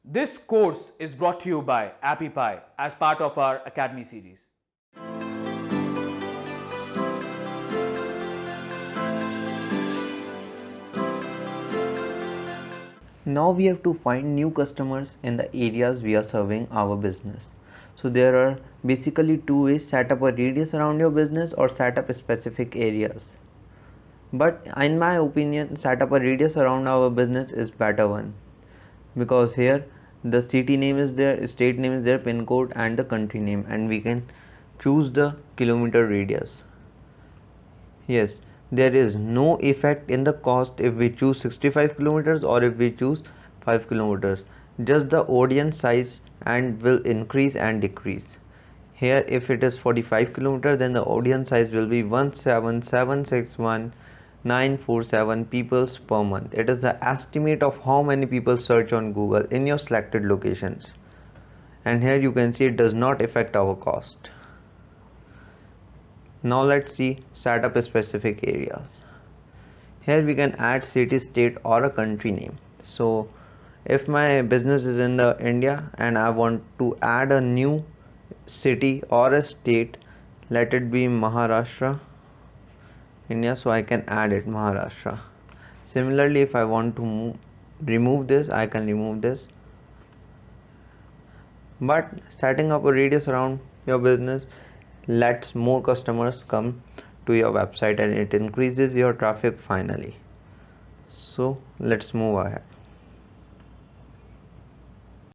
This course is brought to you by AppyPie as part of our Academy series. Now we have to find new customers in the areas we are serving our business. So there are basically two ways: set up a radius around your business or set up specific areas. But in my opinion, set up a radius around our business is better one, because here the city name is there, state name is there, pin code and the country name, and we can choose the kilometer radius. Yes, there is no effect in the cost if we choose 65 kilometers or if we choose 5 kilometers. Just the audience size and will increase and decrease. Here if it is 45 kilometers, then the audience size will be 17761,947 people per month. It is the estimate of how many people search on Google in your selected locations. And here you can see it does not affect our cost. Now let's see set up specific areas. Here we can add city, state or a country name. So if my business is in the India and I want to add a new city or a state, let it be Maharashtra, India, so I can add it Maharashtra. Similarly, if I want to remove this, I can remove this. But setting up a radius around your business lets more customers come to your website and it increases your traffic finally. So let's move ahead.